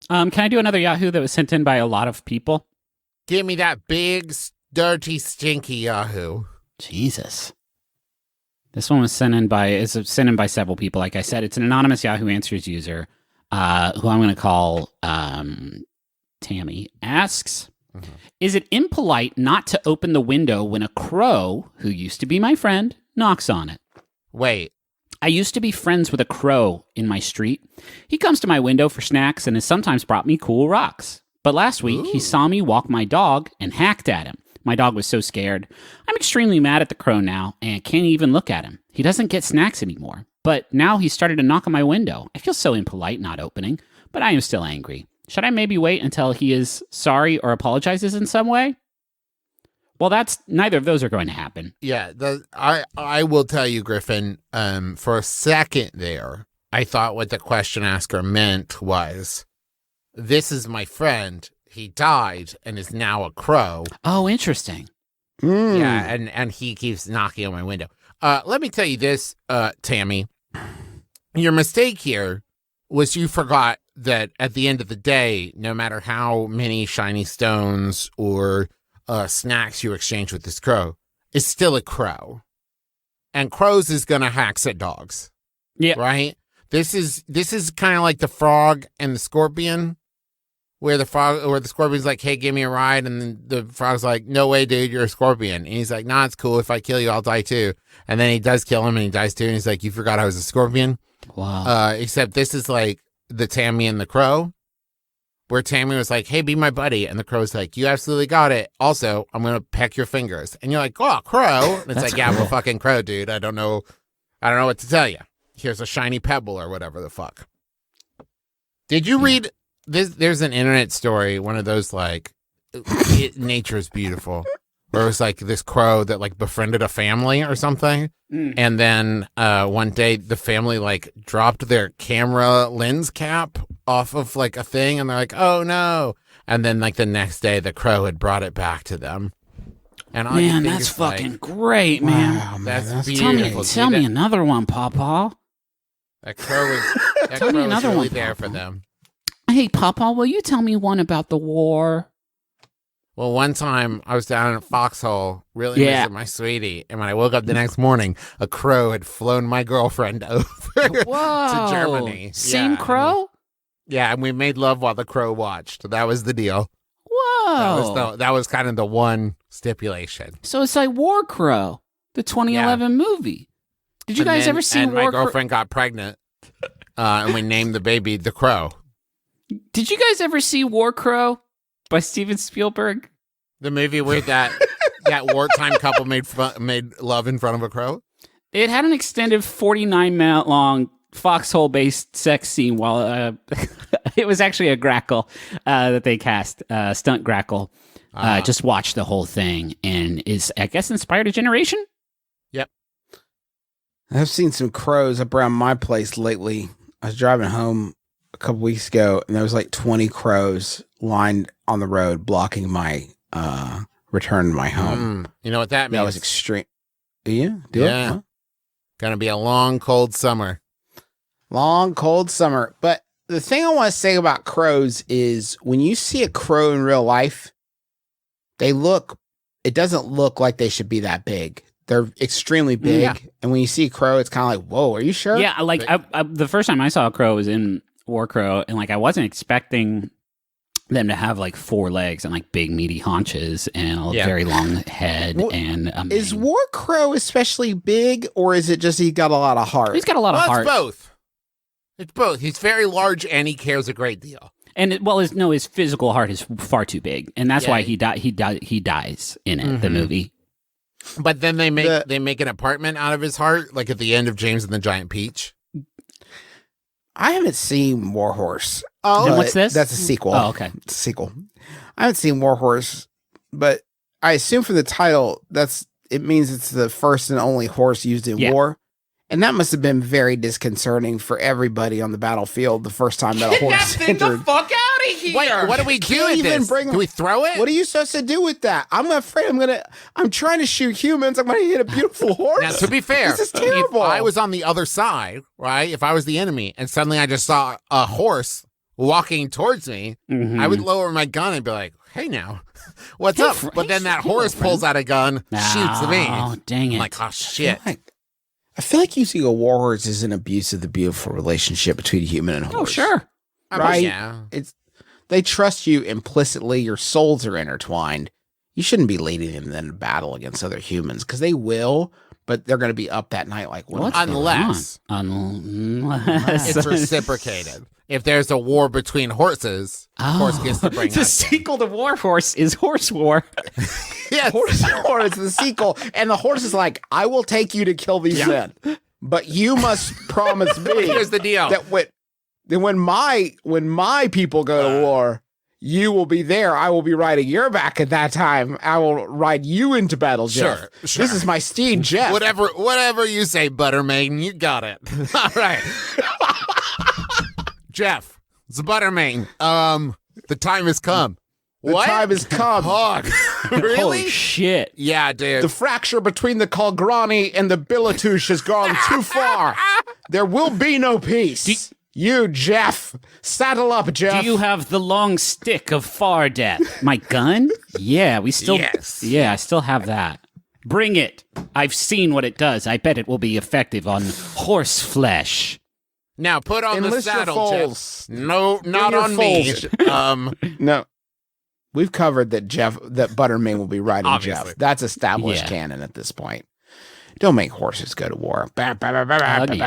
Can I do another Yahoo that was sent in by a lot of people? Give me that big, dirty, stinky Yahoo. Jesus. This one was sent in by several people. Like I said, it's an anonymous Yahoo Answers user who I'm going to call Tammy. Asks, is it impolite not to open the window when a crow, who used to be my friend, knocks on it? Wait. I used to be friends with a crow in my street. He comes to my window for snacks and has sometimes brought me cool rocks. But last week, he saw me walk my dog and hacked at him. My dog was so scared. I'm extremely mad at the crow now and can't even look at him. He doesn't get snacks anymore. But now he started to knock on my window. I feel so impolite not opening, but I am still angry. Should I maybe wait until he is sorry or apologizes in some way? Well, neither of those are going to happen. Yeah, I will tell you, Griffin, for a second there, I thought what the question asker meant was, this is my friend. He died and is now a crow. Oh, interesting. Yeah, and he keeps knocking on my window. Let me tell you this, Tammy. Your mistake here was you forgot that at the end of the day, no matter how many shiny stones or snacks you exchange with this crow, it's still a crow. And crows is going to hacks at dogs. Yeah. Right? This is kind of like the frog and the scorpion, where the scorpion's like, hey, give me a ride. And then the frog's like, no way, dude, you're a scorpion. And he's like, nah, it's cool. If I kill you, I'll die too. And then he does kill him and he dies too. And he's like, you forgot I was a scorpion? Wow. Except this is like the Tammy and the crow, where Tammy was like, hey, be my buddy. And the crow's like, you absolutely got it. Also, I'm going to peck your fingers. And you're like, oh, crow. And it's like, yeah, I'm a fucking crow, dude. I don't know what to tell you. Here's a shiny pebble or whatever the fuck. Did you read this? There's an internet story, one of those like, nature is beautiful, where it was like this crow that like befriended a family or something. And then one day the family like dropped their camera lens cap off of like a thing and they're like, oh no. And then like the next day the crow had brought it back to them. And all man, that's fucking like, great, man. Wow, that's beautiful. Tell me another one, Pawpaw. That crow was really there for them. Hey, Pawpaw, will you tell me one about the war? Well, one time I was down in a foxhole, really missing my sweetie, and when I woke up the next morning, a crow had flown my girlfriend over to Germany. Same crow? Yeah, and we made love while the crow watched. That was the deal. Whoa. That was kind of the one stipulation. So it's like War Crow, the 2011 movie. Did you guys ever see War Crow? My girlfriend got pregnant, and we named the baby the Crow. Did you guys ever see War Crow by Steven Spielberg? The movie where that wartime couple made love in front of a crow? It had an extended 49-minute long foxhole-based sex scene while it was actually a grackle that they cast, stunt grackle. Just watched the whole thing and is, I guess, inspired a generation? Yep. I've seen some crows up around my place lately. I was driving home a couple weeks ago, and there was like 20 crows lined on the road blocking my return to my home. You know what that means? That was extreme. Yeah. Huh? Gonna be a long, cold summer. Long, cold summer. But the thing I want to say about crows is when you see a crow in real life, it doesn't look like they should be that big. They're extremely big. Yeah. And when you see a crow, it's kind of like, whoa, are you sure? Yeah, like the first time I saw a crow was in War Crow, and like I wasn't expecting them to have like 4 legs and like big meaty haunches and a very long head. Well, and is War Crow especially big, or is it just he got a lot of heart? He's got a lot of heart. It's both. It's both. He's very large and he cares a great deal. And his physical heart is far too big, and that's why he dies in it, the movie. But then they make an apartment out of his heart, like at the end of James and the Giant Peach. I haven't seen War Horse. Oh, and what's this? That's a sequel. Oh, okay. It's a sequel. I haven't seen War Horse, but I assume from the title it means it's the first and only horse used in war. And that must have been very disconcerting for everybody on the battfield the first time that a horse entered. Get the fuck out of here! Wait, what do we do with this? Do we throw it? What are you supposed to do with that? I'm afraid I'm trying to shoot humans. I'm going to hit a beautiful horse. Now, to be fair, this is terrible. If I was on the other side, right? If I was the enemy and suddenly I just saw a horse walking towards me, Mhm. I would lower my gun and be like, hey now, what's Hey, up? But then that horse pulls out a gun, shoots me. Oh, dang it. I'm like, oh shit. I feel like using a war horse is an abuse of the beautiful relationship between human and horse. Oh, sure. Right? Yeah. They trust you implicitly. Your souls are intertwined. You shouldn't be leading them into battle against other humans because they will, but they're going to be up that night like, What's unless Unless it's reciprocated. If there's a war between horses, horse gets to bring the us in. sequel to War Horse is Horse War. Yes. Or it's the sequel, and the horse is like, I will take you to kill these men, but you must promise me. Here's the deal. That when my people go to war, you will be there. I will be riding your back at that time. I will ride you into battle, Jeff. Sure. This is my steed, Jeff. Whatever you say, Buttermain, you got it. All right. Jeff, it's Buttermain. The time has come. The time has come. Hog. Really? Holy shit. Yeah, dude. The fracture between the Colgrani and the Billetouche has gone too far. There will be no peace. You, Jeff. Saddle up, Jeff. Do you have the long stick of far death? My gun? Yeah, we still. Yes. Yeah, I still have that. Bring it. I've seen what it does. I bet it will be effective on horse flesh. Now put on Enlist the your saddle, foals. Jeff. No, not your on me. foals. No. We've covered that Buttermain will be riding Obviously. Jeff. That's established canon at this point. Don't make horses go to war. Bam, bam, bam, bam, bam, bam.